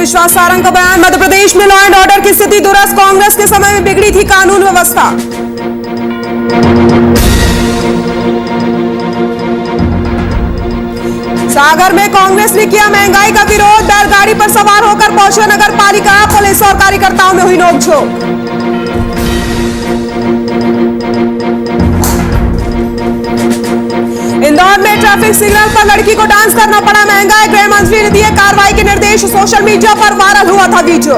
विश्वास सारंग का बयान। मध्य प्रदेश में लॉ एंड ऑर्डर की स्थिति दुरुस्त, कांग्रेस के समय में बिगड़ी थी कानून व्यवस्था। सागर में कांग्रेस ने किया महंगाई का विरोध, बैलगाड़ी पर सवार होकर पहुंचे नगर पालिका, पुलिस और कार्यकर्ताओं में हुई नोकझोंक। इंदौर में ट्रैफिक सिग्नल पर लड़की को डांस करना पड़ा महंगा, गृह मंत्री ने दिए कार्रवाई के निर्देश, सोशल मीडिया पर वायरल हुआ था वीडियो।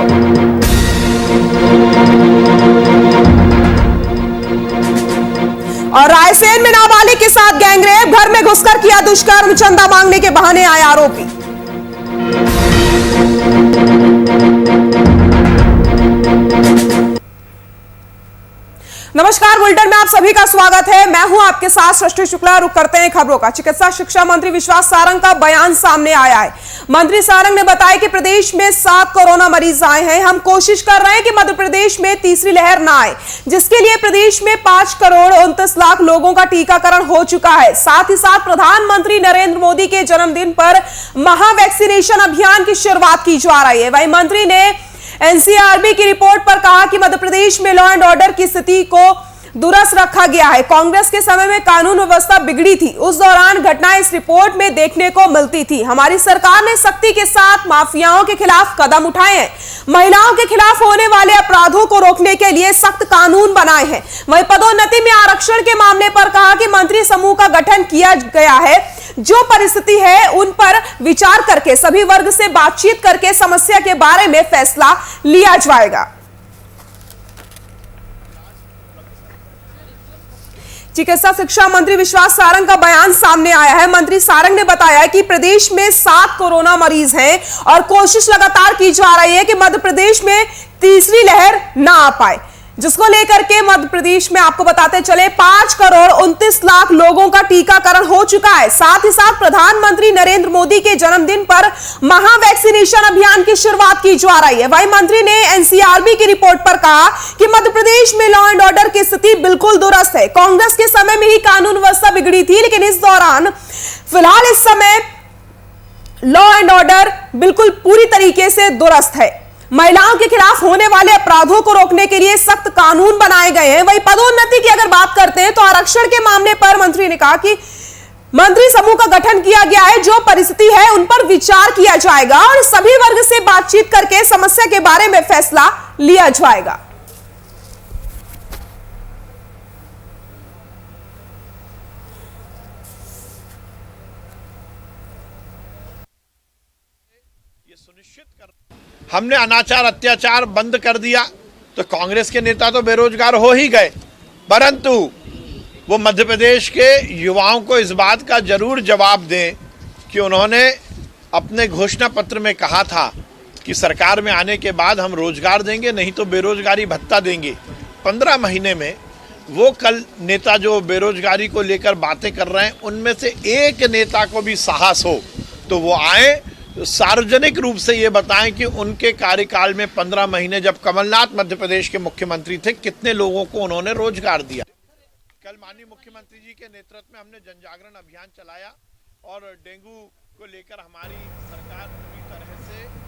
और रायसेन में नाबालिग के साथ गैंगरेप, घर में घुसकर किया दुष्कर्म, चंदा मांगने के बहाने आए आरोपी। नमस्कार, बुलेटिन में आप सभी का स्वागत है। मैं हूं आपके साथ सृष्टि शुक्ला। रुक करते हैं खबरों का। चिकित्सा शिक्षा मंत्री विश्वास सारंग का बयान सामने आया है। मंत्री सारंग ने बताया कि प्रदेश में 7 कोरोना मरीज आए हैं। हम कोशिश कर रहे हैं कि मध्य प्रदेश में तीसरी लहर ना आए, जिसके लिए प्रदेश में 5 करोड़ 29 लाख लोगों का टीकाकरण हो चुका है। साथ ही साथ प्रधानमंत्री नरेंद्र मोदी के जन्मदिन पर महा वैक्सीनेशन अभियान की शुरुआत की जा रही है। वहीं मंत्री ने एनसीआरबी की रिपोर्ट पर कहा कि मध्य प्रदेश में लॉ एंड ऑर्डर की स्थिति को दुरुस्त रखा गया है। कांग्रेस के समय में कानून व्यवस्था बिगड़ी थी, उस दौरान घटनाएं इस रिपोर्ट में देखने को मिलती थी। हमारी सरकार ने सख्ती के साथ माफियाओं के खिलाफ कदम उठाए हैं, महिलाओं के खिलाफ होने वाले अपराधों को रोकने के लिए सख्त कानून बनाए हैं। वहीं पदोन्नति में आरक्षण के मामले पर कहा कि मंत्री समूह का गठन किया गया है, जो परिस्थिति है उन पर विचार करके सभी वर्ग से बातचीत करके समस्या के बारे में फैसला लिया जाएगा। चिकित्सा शिक्षा मंत्री विश्वास सारंग का बयान सामने आया है। मंत्री सारंग ने बताया कि प्रदेश में 7 कोरोना मरीज हैं और कोशिश लगातार की जा रही है कि मध्य प्रदेश में तीसरी लहर ना आ पाए, जिसको लेकर के मध्य प्रदेश में आपको बताते चले 5 करोड़ 29 लाख लोगों का टीकाकरण हो चुका है। साथ ही साथ प्रधानमंत्री नरेंद्र मोदी के जन्मदिन पर महा वैक्सीनेशन अभियान की शुरुआत की जा रही है। वहीं मंत्री ने एनसीआरबी की रिपोर्ट पर कहा कि मध्य प्रदेश में लॉ एंड ऑर्डर की स्थिति बिल्कुल दुरुस्त है। कांग्रेस के समय में ही कानून व्यवस्था बिगड़ी थी, लेकिन इस दौरान फिलहाल इस समय लॉ एंड ऑर्डर बिल्कुल पूरी तरीके से दुरुस्त है। महिलाओं के खिलाफ होने वाले अपराधों को रोकने के लिए सख्त कानून बनाए गए हैं। वहीं पदोन्नति की अगर बात करते हैं तो आरक्षण के मामले पर मंत्री ने कहा कि मंत्री समूह का गठन किया गया है, जो परिस्थिति है उन पर विचार किया जाएगा और सभी वर्ग से बातचीत करके समस्या के बारे में फैसला लिया जाएगा। हमने अनाचार अत्याचार बंद कर दिया तो कांग्रेस के नेता तो बेरोजगार हो ही गए, परंतु वो मध्य प्रदेश के युवाओं को इस बात का जरूर जवाब दें कि उन्होंने अपने घोषणा पत्र में कहा था कि सरकार में आने के बाद हम रोजगार देंगे, नहीं तो बेरोजगारी भत्ता देंगे। 15 महीने में वो कल नेता जो बेरोजगारी को लेकर बातें कर रहे हैं, उनमें से एक नेता को भी साहस हो तो वो आए, सार्वजनिक रूप से ये बताएं कि उनके कार्यकाल में 15 महीने जब कमलनाथ मध्य प्रदेश के मुख्यमंत्री थे, कितने लोगों को उन्होंने रोजगार दिया। कल माननीय मुख्यमंत्री जी के नेतृत्व में हमने जनजागरण अभियान चलाया और डेंगू को लेकर हमारी सरकार पूरी तरह से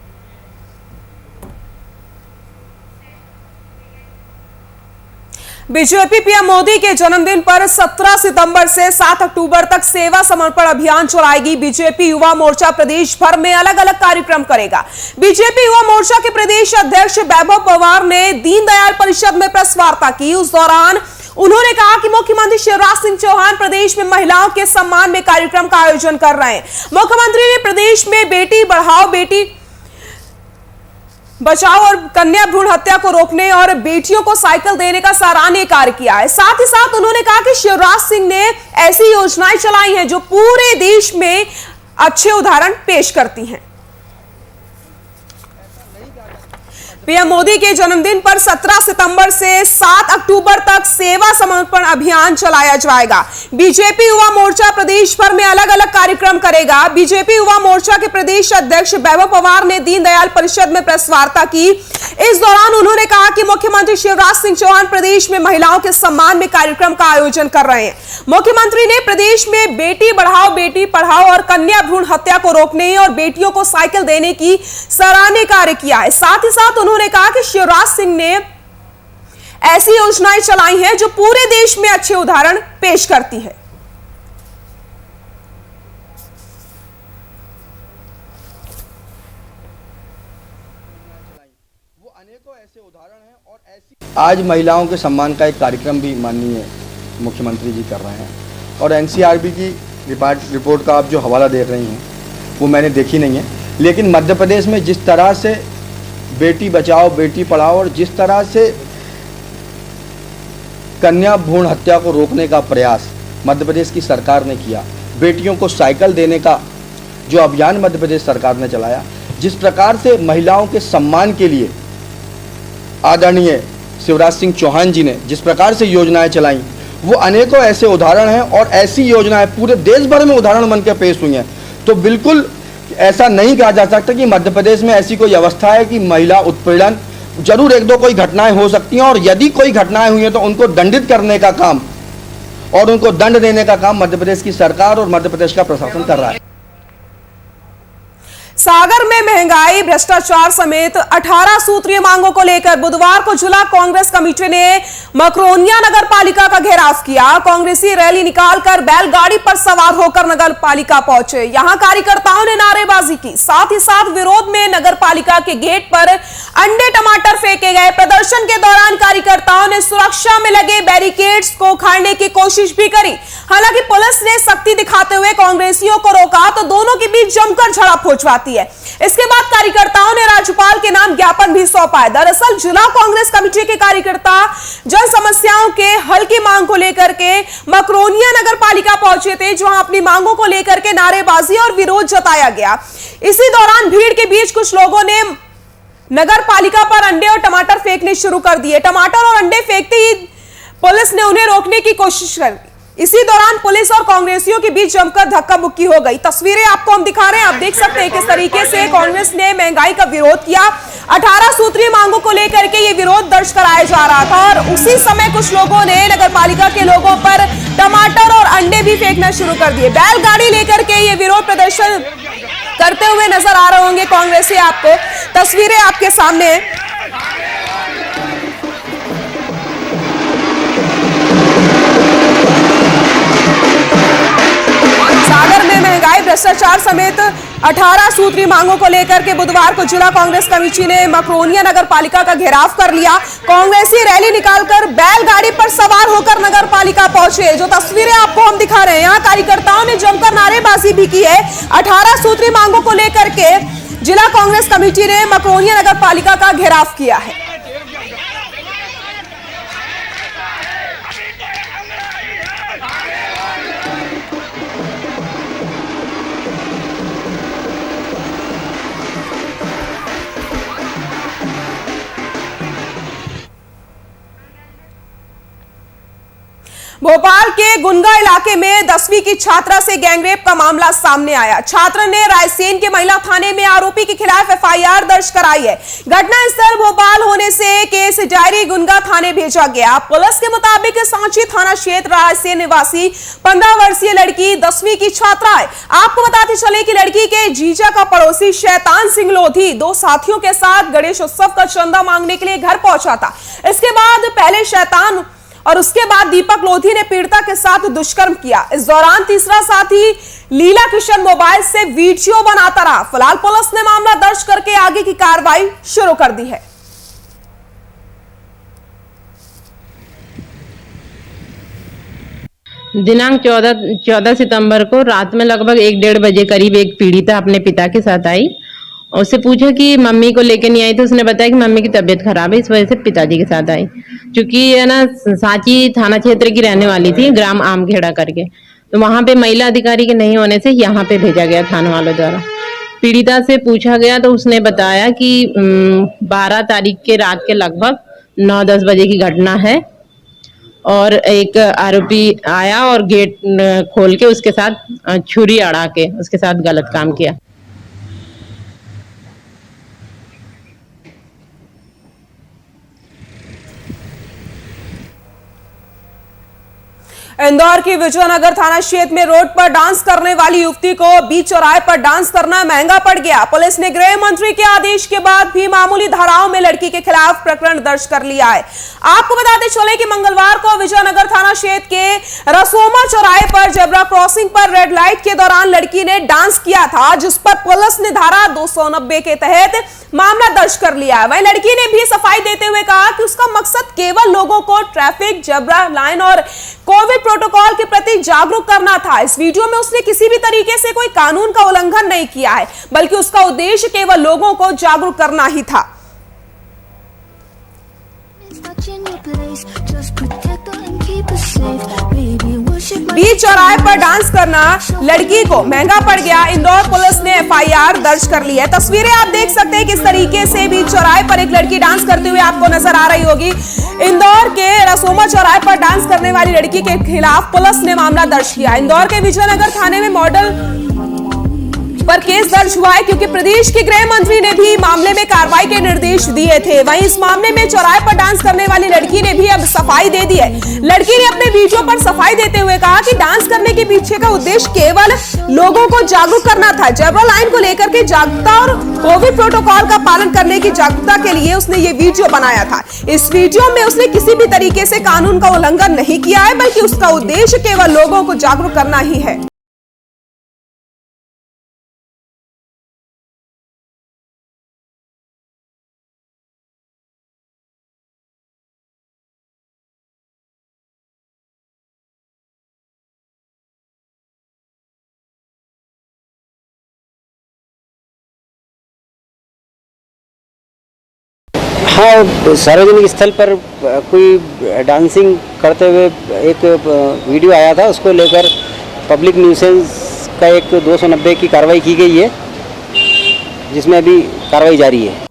बीजेपी पीएम मोदी के जन्मदिन पर 17 सितंबर से 7 अक्टूबर तक सेवा समर्पण अभियान चलाएगी। बीजेपी युवा मोर्चा प्रदेश भर में अलग अलग कार्यक्रम करेगा। बीजेपी युवा मोर्चा के प्रदेश अध्यक्ष वैभव पवार ने दीनदयाल परिषद में प्रेस वार्ता की। उस दौरान उन्होंने कहा कि मुख्यमंत्री शिवराज सिंह चौहान प्रदेश में महिलाओं के सम्मान में कार्यक्रम का आयोजन कर रहे हैं। मुख्यमंत्री ने प्रदेश में बेटी बढ़ाओ बेटी बचाओ और कन्या भ्रूण हत्या को रोकने और बेटियों को साइकिल देने का सराहनीय कार्य किया है। साथ ही साथ उन्होंने कहा कि शिवराज सिंह ने ऐसी योजनाएं चलाई हैं जो पूरे देश में अच्छे उदाहरण पेश करती हैं। पीएम मोदी के जन्मदिन पर 17 सितंबर से 7 अक्टूबर तक सेवा समर्पण अभियान चलाया जाएगा। बीजेपी युवा मोर्चा प्रदेश भर में अलग अलग कार्यक्रम करेगा। बीजेपी युवा मोर्चा के प्रदेश अध्यक्ष वैभव पवार ने दीनदयाल परिषद में प्रेस वार्ता की। इस दौरान उन्होंने कहा कि मुख्यमंत्री शिवराज सिंह चौहान प्रदेश में महिलाओं के सम्मान में कार्यक्रम का आयोजन कर रहे हैं। मुख्यमंत्री ने प्रदेश में बेटी बढ़ाओ बेटी पढ़ाओ और कन्या भ्रूण हत्या को रोकने और बेटियों को साइकिल देने की सराहनीय कार्य किया है। साथ ही साथ उन्होंने कहा कि शिवराज सिंह ने ऐसी योजनाएं चलाई हैं जो पूरे देश में अच्छे उदाहरण पेश करती है। वो अनेकों ऐसे उदाहरण हैं और ऐसी आज महिलाओं के सम्मान का एक कार्यक्रम भी माननीय मुख्यमंत्री जी कर रहे हैं। और एनसीआरबी की रिपोर्ट का आप जो हवाला दे रही हैं वो मैंने देखी नहीं है, लेकिन मध्य प्रदेश में जिस तरह से बेटी बचाओ बेटी पढ़ाओ और जिस तरह से कन्या भ्रूण हत्या को रोकने का प्रयास मध्य प्रदेश की सरकार ने किया, बेटियों को साइकिल देने का जो अभियान मध्य प्रदेश सरकार ने चलाया, जिस प्रकार से महिलाओं के सम्मान के लिए आदरणीय शिवराज सिंह चौहान जी ने जिस प्रकार से योजनाएं चलाई, वो अनेकों ऐसे उदाहरण हैं और ऐसी योजनाएं पूरे देश भर में उदाहरण बनकर पेश हुई हैं। तो बिल्कुल ऐसा नहीं कहा जा सकता कि मध्य प्रदेश में ऐसी कोई अवस्था है कि महिला उत्पीड़न, जरूर एक दो कोई घटनाएं हो सकती हैं और यदि कोई घटनाएं हुई हैं तो उनको दंडित करने का काम और उनको दंड देने का काम मध्य प्रदेश की सरकार और मध्य प्रदेश का प्रशासन कर रहा है। सागर में महंगाई, भ्रष्टाचार समेत 18 सूत्रीय मांगों को लेकर बुधवार को जिला कांग्रेस कमेटी ने मकरोनिया नगर पालिका का घेराव किया। कांग्रेसी रैली निकालकर बैलगाड़ी पर सवार होकर नगर पालिका पहुंचे। यहां कार्यकर्ताओं ने नारेबाजी की। साथ ही साथ विरोध में नगर पालिका के गेट पर अंडे टमाटर फेंके गए। प्रदर्शन के दौरान कार्यकर्ताओं ने सुरक्षा में लगे बैरिकेड्स को उखाड़ने की कोशिश भी करी। हालांकि पुलिस ने सख्ती दिखाते हुए कांग्रेसियों को रोका तो दोनों के बीच जमकर झड़प हो जाती है। इसके बाद कार्यकर्ताओं ने राज्यपाल के नाम ज्ञापन भी सौंपा है। दरअसल जिला कांग्रेस कमेटी के कार्यकर्ता जन समस्याओं के हल की मांग को लेकर के मकरोनिया नगर पालिका पहुंचे थे, जहां अपनी मांगों को लेकर के नारेबाजी और विरोध जताया गया। इसी दौरान भीड़ के बीच कुछ लोगों ने नगर पालिका पर अंडे और टमाटर फेंकने शुरू कर दिए। टमाटर और अंडे फेंकते ही पुलिस ने उन्हें रोकने की कोशिश की। इसी दौरान पुलिस और कांग्रेसियों के बीच जमकर धक्का मुक्की हो गई। तस्वीरें आपको हम दिखा रहे हैं। आप देख सकते हैं किस तरीके से कांग्रेस ने महंगाई का विरोध किया। 18 सूत्रीय मांगों को लेकर के ये विरोध दर्ज कराया जा रहा था और उसी समय कुछ लोगों ने नगर पालिका के लोगों पर टमाटर और अंडे भी फेंकना शुरू कर दिए। बैलगाड़ी लेकर के ये विरोध प्रदर्शन करते हुए नजर आ रहे होंगे कांग्रेसी। आपको तस्वीरें आपके सामने है। सागर में महंगाई, भ्रष्टाचार समेत 18 सूत्रीय मांगों को लेकर के बुधवार को जिला कांग्रेस कमेटी ने मकरोनिया नगर पालिका का घेराव कर लिया। कांग्रेसी रैली निकालकर बैलगाड़ी पर सवार होकर नगर पालिका पहुंचे। जो तस्वीरें आपको हम दिखा रहे हैं, यहाँ कार्यकर्ताओं ने जमकर नारेबाजी भी की है। 18 सूत्रीय मांगों को लेकर के जिला कांग्रेस कमेटी ने मकरोनिया नगर पालिका का घेराव किया है। भोपाल के गुनगा इलाके में 10वीं की छात्रा से गैंगरेप का मामला सामने आया। छात्र ने रायसेन के महिला थाने में आरोपी के खिलाफ एफआईआर दर्ज कराई है। घटना स्थल भोपाल होने से केस डायरी गुनगा थाने भेजा गया। पुलिस के मुताबिक सांची थाना क्षेत्र रायसेन निवासी 15 वर्षीय लड़की 10वीं की छात्रा है। आपको बताते चले कि लड़की के जीजा का पड़ोसी शैतान सिंह लोधी 2 साथियों के साथ गणेश उत्सव का चंदा मांगने के लिए घर पहुंचा था। इसके बाद पहले शैतान और उसके बाद दीपक लोधी ने पीड़िता के साथ दुष्कर्म किया। इस दौरान तीसरा साथी लीला किशन मोबाइल से वीडियो बनाता रहा। फिलहाल पुलिस ने मामला दर्ज करके आगे की कार्रवाई शुरू कर दी है। दिनांक 14 सितंबर को रात में लगभग 1-1:30 बजे करीब एक पीड़िता अपने पिता के साथ आई और उससे पूछा कि मम्मी को लेकर नहीं आई, तो उसने बताया कि मम्मी की तबीयत खराब है, इस वजह से पिताजी के साथ आई। क्योंकि है ना सांची थाना क्षेत्र की रहने वाली थी, ग्राम आमखेड़ा करके, तो वहां पे महिला अधिकारी के नहीं होने से यहाँ पे भेजा गया थाना वालों द्वारा। पीड़िता से पूछा गया तो उसने बताया कि 12 तारीख के रात के लगभग 9-10 बजे की घटना है और एक आरोपी आया और गेट खोल के उसके साथ छुरी अड़ा के उसके साथ गलत काम किया। इंदौर के विजयनगर थाना क्षेत्र में रोड पर डांस करने वाली युवती को बीच चौराहे पर डांस करना महंगा पड़ गया। पुलिस ने गृह मंत्री के आदेश के बाद भी मामूली धाराओं में लड़की के खिलाफ प्रकरण दर्ज कर लिया है। आपको बताते चले कि मंगलवार को विजयनगर थाना क्षेत्र के रसोमा चौराहे पर जेब्रा क्रॉसिंग पर रेड लाइट के दौरान लड़की ने डांस किया था, जिस पर पुलिस ने धारा 290 के तहत मामला दर्ज कर लिया है। वहीं लड़की ने भी सफाई देते हुए कहा कि उसका मकसद केवल लोगों को ट्रैफिक, जेब्रा लाइन और कोविड प्रोटोकॉल के प्रति जागरूक करना था। इस वीडियो में उसने किसी भी तरीके से कोई कानून का उल्लंघन नहीं किया है, बल्कि उसका उद्देश्य केवल लोगों को जागरूक करना ही था। बीच चौराहे पर डांस करना लड़की को महंगा पड़ गया। इंदौर पुलिस ने एफआईआर दर्ज कर ली है। तस्वीरें आप देख सकते हैं किस तरीके से बीच चौराहे पर एक लड़की डांस करते हुए आपको नजर आ रही होगी। इंदौर के रसोमा चौराहे पर डांस करने वाली लड़की के खिलाफ पुलिस ने मामला दर्ज किया। इंदौर के विजयनगर थाने में मॉडल पर केस दर्ज हुआ है, क्योंकि प्रदेश के गृह मंत्री ने भी मामले में कार्रवाई के निर्देश दिए थे। वहीं इस मामले में चौराहे पर डांस करने वाली लड़की ने भी अब सफाई दे दी है। लड़की ने अपने वीडियो पर सफाई देते हुए कहा कि डांस करने के पीछे का उद्देश्य केवल लोगों को जागरूक करना था। जेब्रा लाइन को लेकर के जागरूकता और कोविड प्रोटोकॉल का पालन करने की जागरूकता के लिए उसने ये वीडियो बनाया था। इस वीडियो में उसने किसी भी तरीके से कानून का उल्लंघन नहीं किया है, बल्कि उसका उद्देश्य केवल लोगों को जागरूक करना ही है। हाँ, सार्वजनिक स्थल पर कोई डांसिंग करते हुए एक वीडियो आया था, उसको लेकर पब्लिक न्यूसेंस का एक 290 की कार्रवाई की गई है, जिसमें अभी कार्रवाई जारी है।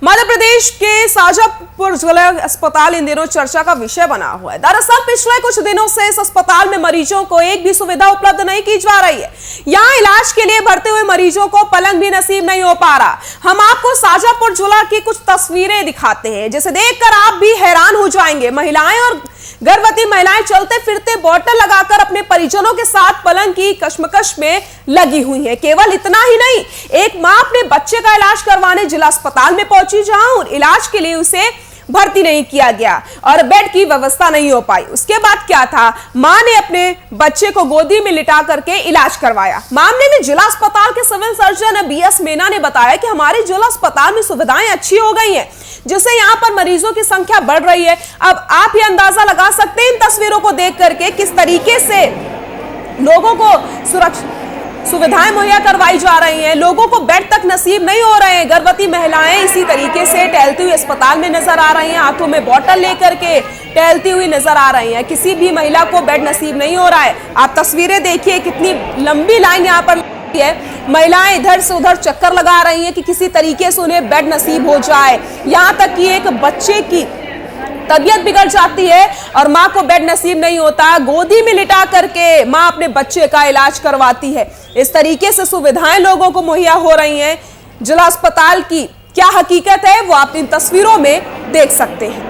मध्य प्रदेश के शाजापुर जिला अस्पताल इन दिनों चर्चा का विषय बना हुआ है। दरअसल पिछले कुछ दिनों से इस अस्पताल में मरीजों को एक भी सुविधा उपलब्ध नहीं की जा रही है। यहाँ इलाज के लिए भर्ती हुए मरीजों को पलंग भी नसीब नहीं हो पा रहा। हम आपको शाजापुर जिला की कुछ तस्वीरें दिखाते हैं, जिसे देखकर आप भी हैरान हो जाएंगे। महिलाएं और गर्भवती महिलाएं चलते फिरते बॉटल लगाकर अपने परिजनों के साथ पलंग की कश्मकश में लगी हुई हैं। केवल इतना ही नहीं, एक मां अपने बच्चे का इलाज करवाने जिला अस्पताल में पहुंची, जहां इलाज के लिए उसे भर्ती नहीं किया गया और बेड की व्यवस्था नहीं हो पाई। उसके बाद क्या था, मां ने अपने बच्चे को गोदी में लिटा करके इलाज करवाया। मामले में जिला अस्पताल के सिविल सर्जन बीएस मीना ने बताया कि हमारे जिला अस्पताल में सुविधाएं अच्छी हो गई हैं, जिससे यहां पर मरीजों की संख्या बढ़ रही है। अब आप ये अंदाजा लगा सकते हैं इन तस्वीरों को देख करके किस तरीके से लोगों को सुविधाएं मुहैया करवाई जा रही हैं। लोगों को बेड तक नसीब नहीं हो रहे हैं। गर्भवती महिलाएं इसी तरीके से टहलती हुई अस्पताल में नजर आ रही हैं, हाथों में बोतल लेकर के टहलती हुई नजर आ रही हैं। किसी भी महिला को बेड नसीब नहीं हो रहा है। आप तस्वीरें देखिए, कितनी लंबी लाइन यहाँ पर है। महिलाएं इधर से उधर चक्कर लगा रही हैं कि किसी तरीके से उन्हें बेड नसीब हो जाए। यहाँ तक कि एक बच्चे की तबीयत बिगड़ जाती है और मां को बेड नसीब नहीं होता। गोदी में लिटा करके मां अपने बच्चे का इलाज करवाती है। इस तरीके से सुविधाएं लोगों को मुहैया हो रही हैं। जिला अस्पताल की क्या हकीकत है वो आप इन तस्वीरों में देख सकते हैं।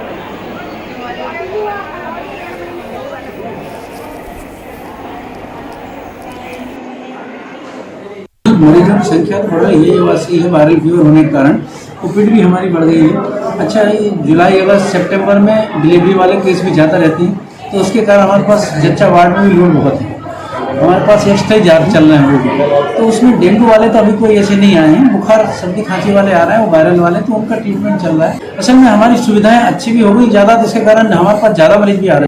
मरीजों की संख्या तो बढ़ रही है, वासी है वायरल फीवर होने के कारण ओपीडी भी हमारी बढ़ गई है। अच्छा, ये जुलाई अगस्त सितंबर में डिलीवरी वाले केस भी ज़्यादा रहती हैं, तो उसके कारण हमारे पास जच्चा वार्ड में भी लोड बहुत है। हमारे पास एक्स्ट्रा ज़्यादा चल रहे हैं वो भी, तो उसमें डेंगू वाले तो अभी कोई ऐसे नहीं आए हैं। बुखार सर्दी खांसी वाले आ रहे हैं, वो वायरल वाले, तो उनका ट्रीटमेंट चल रहा है। असल में हमारी सुविधाएँ अच्छी भी हो गई ज़्यादा, जिसके कारण हमारे पास ज़्यादा मरीज भी आ रहे हैं।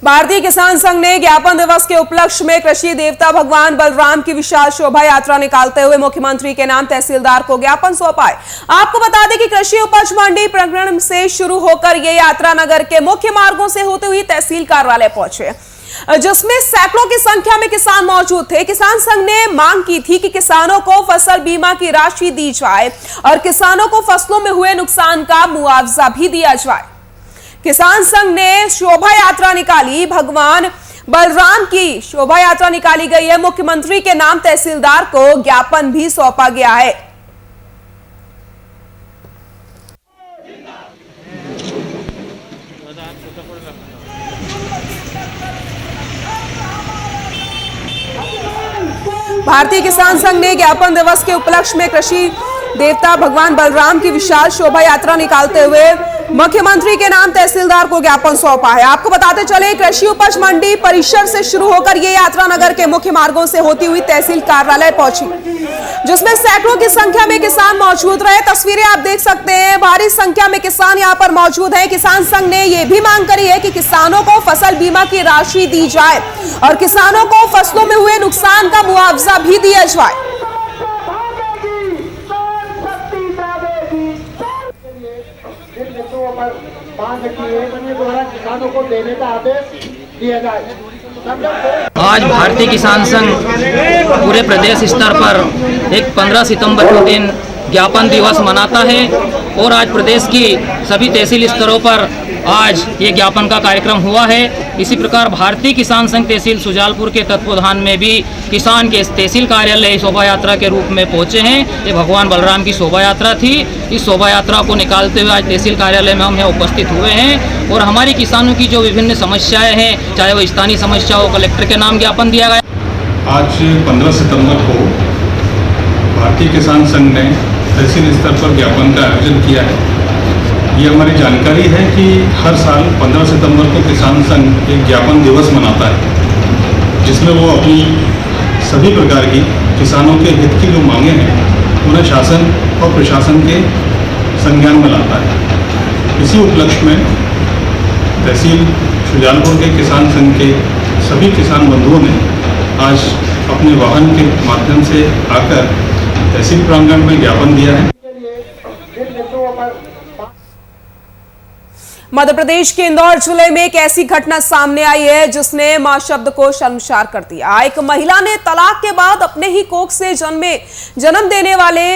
भारतीय किसान संघ ने ज्ञापन दिवस के उपलक्ष्य में कृषि देवता भगवान बलराम की विशाल शोभा यात्रा निकालते हुए मुख्यमंत्री के नाम तहसीलदार को ज्ञापन सौंपा है। आपको बता दें कि कृषि उपज मंडी प्रकरण से शुरू होकर ये यात्रा नगर के मुख्य मार्गों से होते हुए तहसील कार्यालय पहुंचे, जिसमें सैकड़ों की संख्या में किसान मौजूद थे। किसान संघ ने मांग की थी कि किसानों को फसल बीमा की राशि दी जाए और किसानों को फसलों में हुए नुकसान का मुआवजा भी दिया जाए। किसान संघ ने शोभा यात्रा निकाली, भगवान बलराम की शोभा यात्रा निकाली गई है। मुख्यमंत्री के नाम तहसीलदार को ज्ञापन भी सौंपा गया है। भारतीय किसान संघ ने ज्ञापन दिवस के उपलक्ष्य में कृषि देवता भगवान बलराम की विशाल शोभा यात्रा निकालते हुए मुख्यमंत्री के नाम तहसीलदार को ज्ञापन सौंपा है। आपको बताते चले, कृषि उपज मंडी परिसर से शुरू होकर ये यात्रा नगर के मुख्य मार्गों से होती हुई तहसील कार्यालय पहुंची, जिसमें सैकड़ों की संख्या में किसान मौजूद रहे। तस्वीरें आप देख सकते हैं, भारी संख्या में किसान यहां पर मौजूद हैं। किसान संघ ने यह भी मांग करी है कि किसानों को फसल बीमा की राशि दी जाए और किसानों को फसलों में हुए नुकसान का मुआवजा भी दिया जाए। किसानों को देने का आदेश दिया जाए। आज भारतीय किसान संघ पूरे प्रदेश स्तर पर एक 15 सितंबर को दिन ज्ञापन दिवस मनाता है और आज प्रदेश की सभी तहसील स्तरों पर आज ये ज्ञापन का कार्यक्रम हुआ है। इसी प्रकार भारतीय किसान संघ तहसील सुजालपुर के तत्वाधान में भी किसान के तहसील कार्यालय शोभा यात्रा के रूप में पहुंचे हैं। ये भगवान बलराम की शोभा यात्रा थी। इस शोभा यात्रा को निकालते हुए आज तहसील कार्यालय में हम यहाँ उपस्थित हुए हैं और हमारी किसानों की जो विभिन्न समस्याएं हैं, चाहे वो स्थानीय समस्या हो, कलेक्टर के नाम ज्ञापन दिया गया। आज 15 सितंबर को भारतीय किसान संघ ने तहसील स्तर पर ज्ञापन का आयोजन किया है। ये हमारी जानकारी है कि हर साल 15 सितंबर को किसान संघ एक ज्ञापन दिवस मनाता है, जिसमें वो अपनी सभी प्रकार की किसानों के हित की जो मांगे हैं उन्हें शासन और प्रशासन के संज्ञान में लाता है। इसी उपलक्ष्य में तहसील शुजालपुर के किसान संघ के सभी किसान बंधुओं ने आज अपने वाहन के माध्यम से आकर तहसील प्रांगण में ज्ञापन दिया है। मध्य प्रदेश के इंदौर जिले में एक ऐसी घटना सामने आई है जिसने मां शब्द को शर्मसार कर दिया। एक महिला ने तलाक के बाद अपने ही कोख से जन्म देने वाले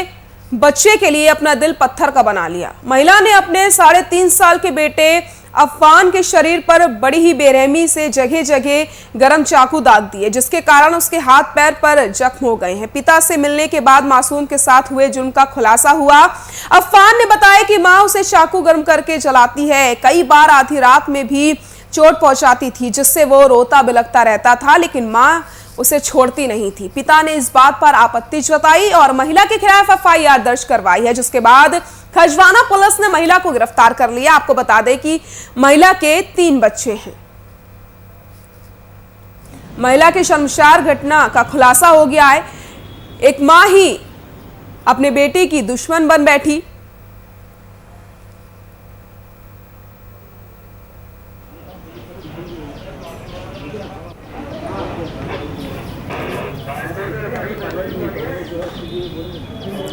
बच्चे के लिए अपना दिल पत्थर का बना लिया। महिला ने अपने 3.5 साल के बेटे अफवान के शरीर पर बड़ी ही बेरहमी से जगह जगह गरम चाकू दाग दिए, जिसके कारण उसके हाथ पैर पर जख्म हो गए हैं। पिता से मिलने के बाद मासूम के साथ हुए जुर्म का खुलासा हुआ। अफवान ने बताया कि मां उसे चाकू गर्म करके जलाती है, कई बार आधी रात में भी चोट पहुंचाती थी, जिससे वो रोता बिलखता रहता था, लेकिन मां उसे छोड़ती नहीं थी। पिता ने इस बात पर आपत्ति जताई और महिला के खिलाफ एफआईआर दर्ज करवाई है, जिसके बाद खजवाना पुलिस ने महिला को गिरफ्तार कर लिया। आपको बता दें कि महिला के 3 बच्चे हैं। महिला की शर्मसार घटना का खुलासा हो गया है। एक मां ही अपने बेटे की दुश्मन बन बैठी।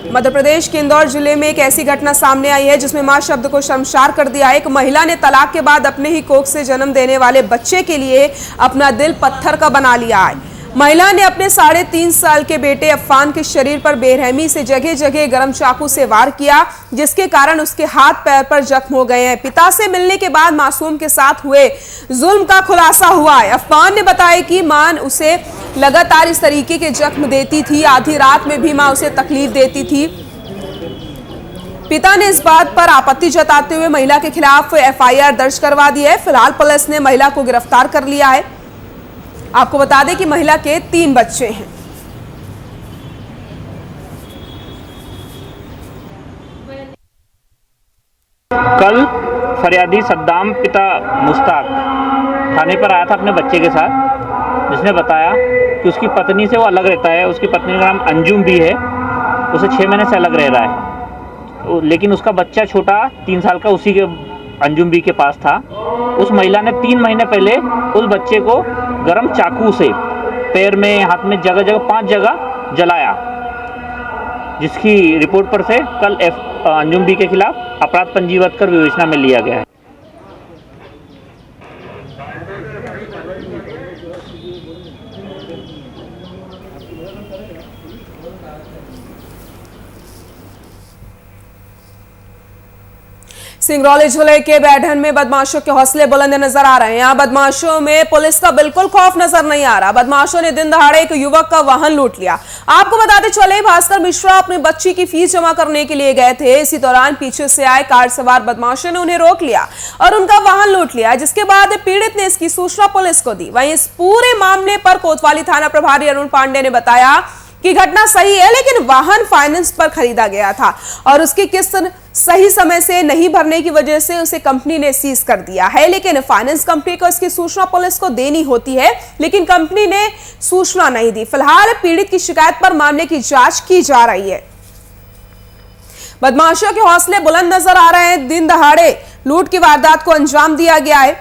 मध्य प्रदेश के इंदौर जिले में एक ऐसी घटना सामने आई है जिसमें मां शब्द को शर्मसार कर दिया है। एक महिला ने तलाक के बाद अपने ही कोख से जन्म देने वाले बच्चे के लिए अपना दिल पत्थर का बना लिया है। महिला ने अपने 3.5 साल के बेटे अफवान के शरीर पर बेरहमी से जगह जगह गरम चाकू से वार किया, जिसके कारण उसके हाथ पैर पर जख्म हो गए हैं। पिता से मिलने के बाद मासूम के साथ हुए जुल्म का खुलासा हुआ है। अफवान ने बताया कि मां उसे लगातार इस तरीके के जख्म देती थी, आधी रात में भी मां उसे तकलीफ देती थी। पिता ने इस बात पर आपत्ति जताते हुए महिला के खिलाफ एफआईआर दर्ज करवा दी है। फिलहाल पुलिस ने महिला को गिरफ्तार कर लिया है। आपको बता दें कि महिला के 3 बच्चे हैं। कल फरियादी सद्दाम पिता मुश्ताक थाने पर आया था अपने बच्चे के साथ, जिसने बताया कि उसकी पत्नी से वो अलग रहता है। उसकी पत्नी का नाम अंजुम भी है, उसे 6 महीने से अलग रह रहा है, लेकिन उसका बच्चा छोटा 3 साल का उसी के अंजुम बी के पास था। उस महिला ने 3 महीने पहले उस बच्चे को गरम चाकू से पैर में, हाथ में, जगह जगह 5 जगह जलाया, जिसकी रिपोर्ट पर से कल अंजुम बी के खिलाफ अपराध पंजीबद्ध कर विवेचना में लिया गया है। सिंगरौली जिले के बैढन में बदमाशों के हौसले बुलंद नजर आ रहे हैं। यहाँ बदमाशों में पुलिस का बिल्कुल खौफ नजर नहीं आ रहा। बदमाशों ने दिन दहाड़े एक युवक का वाहन लूट लिया। आपको बताते चले, भास्कर मिश्रा अपनी बच्ची की फीस जमा करने के लिए गए थे। इसी दौरान पीछे से आए कार सवार बदमाशों ने उन्हें रोक लिया और उनका वाहन लूट लिया, जिसके बाद पीड़ित ने इसकी सूचना पुलिस को दी। वहीं इस पूरे मामले पर कोतवाली थाना प्रभारी अरुण पांडे ने बताया कि घटना सही है, लेकिन वाहन फाइनेंस पर खरीदा गया था और उसकी किस्त सही समय से नहीं भरने की वजह से उसे कंपनी ने सीज कर दिया है। लेकिन फाइनेंस कंपनी को इसकी सूचना पुलिस को देनी होती है, लेकिन कंपनी ने सूचना नहीं दी। फिलहाल पीड़ित की शिकायत पर मामले की जांच की जा रही है। बदमाशों के हौसले बुलंद नजर आ रहे हैं। दिन दहाड़े लूट की वारदात को अंजाम दिया गया है।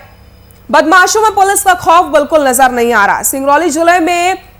बदमाशों में पुलिस का खौफ बिल्कुल नजर नहीं आ रहा। सिंगरौली जिले में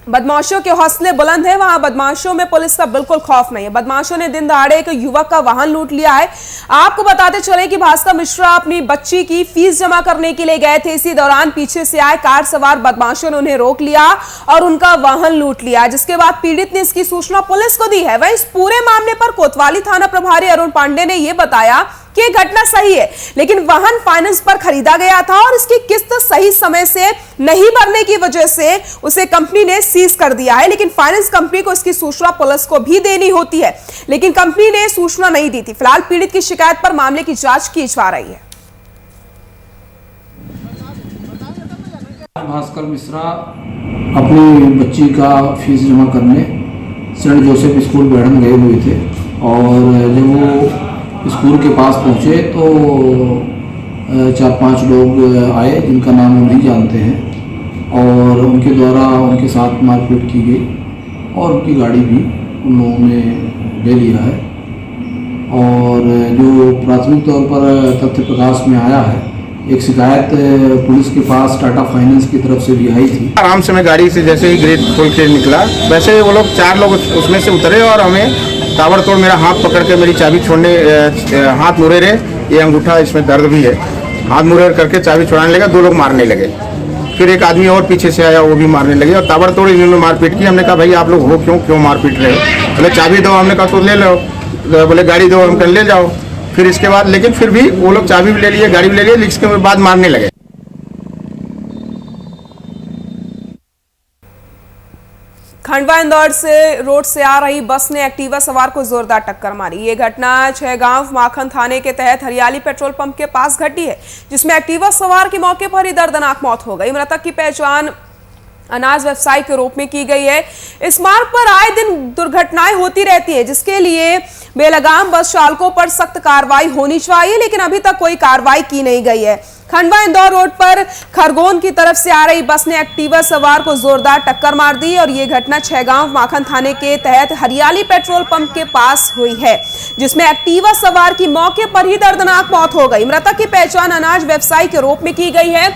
बदमाशों के हौसले बुलंद है, वहां बदमाशों में पुलिस का बिल्कुल खौफ नहीं है। बदमाशों ने दिन दहाड़े एक युवक का वाहन लूट लिया है। आपको बताते चले कि भास्कर मिश्रा अपनी बच्ची की फीस जमा करने के लिए गए थे। इसी दौरान पीछे से आए कार सवार बदमाशों ने उन्हें रोक लिया और उनका वाहन लूट लिया, जिसके बाद पीड़ित ने इसकी सूचना पुलिस को दी है। वहीं इस पूरे मामले पर कोतवाली थाना प्रभारी अरुण पांडे ने यह बताया कि घटना सही है, लेकिन वाहन फाइनेंस पर खरीदा गया था और इसकी किस्त सही समय से नहीं भरने की वजह से उसे कंपनी ने सीज कर दिया है। लेकिन फाइनेंस कंपनी को इसकी सूचना पुलिस को भी देनी होती है, लेकिन कंपनी ने सूचना नहीं दी थी। फिलहाल पीड़ित की शिकायत पर मामले की जांच की जा रही है। भास्कर मिश्रा अपनी बच्ची का फीस जमा करने सेंट जोसेफ स्कूल बैढन गए हुए थे और जब वो स्कूल के पास पहुँचे तो 4-5 लोग आए जिनका नाम वो नहीं जानते हैं और उनके द्वारा उनके साथ मारपीट की गई और उनकी गाड़ी भी उन लोगों ने ले लिया है। और जो प्राथमिक तौर पर तथ्य प्रकाश में आया है, एक शिकायत पुलिस के पास टाटा फाइनेंस की तरफ से भी आई थी। आराम से मैं गाड़ी से जैसे ही गेट खोल के निकला, वैसे वो लोग 4 लोग उसमें से उतरे और हमें ताबड़तोड़ मेरा हाथ पकड़ के मेरी चाबी छोड़ने, हाथ मुड़े रहे, ये अंगूठा इसमें दर्द भी है, हाथ मुड़े करके चाबी छुड़ाने लगा। 2 लोग मारने लगे, फिर एक आदमी और पीछे से आया, वो भी मारने लगे और ताबड़तोड़ इन्होंने मारपीट की। हमने कहा भाई आप लोग हो क्यों मारपीट रहे हो? बोले चाबी दो। हमने कहा तो ले लो। बोले गाड़ी दो। हम कह ले जाओ। फिर इसके बाद लेकिन फिर भी वो लोग चाबी भी ले लिए, गाड़ी भी ले लिए, इसके बाद मारने लगे। खंडवा इंदौर से रोड से आ रही बस ने एक्टिवा सवार को जोरदार टक्कर मारी। ये घटना छैगांव माखन थाने के तहत हरियाली पेट्रोल पंप के पास घटी है, जिसमें एक्टिवा सवार की मौके पर ही दर्दनाक मौत हो गई। मृतक की पहचान अनाज व्यवसायी के रूप में की गई है। इस मार्ग पर आए दिन दुर्घटनाएं होती रहती हैं, जिसके लिए बेलगाम बस चालकों पर सख्त कार्रवाई होनी चाहिए, लेकिन अभी तक कोई कार्रवाई की नहीं गई है। खंडवा इंदौर रोड पर खरगोन की तरफ से आ रही बस ने एक्टिवा सवार को जोरदार टक्कर मार दी और ये घटना छैगांव माखन थाने के तहत हरियाली पेट्रोल पंप के पास हुई है, जिसमें एक्टिवा सवार की मौके पर ही दर्दनाक मौत हो गई। मृतक की पहचान अनाज व्यवसायी के रूप में की गई है।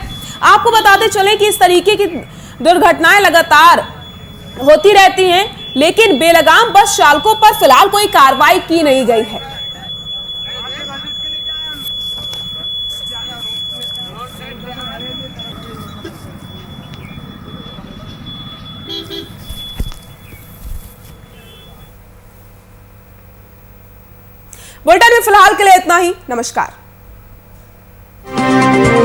आपको बताते चले कि इस तरीके की दुर्घटनाएं लगातार होती रहती हैं, लेकिन बेलगाम बस चालकों पर फिलहाल कोई कार्रवाई की नहीं गई है। बुलेटिन में फिलहाल के लिए इतना ही। नमस्कार।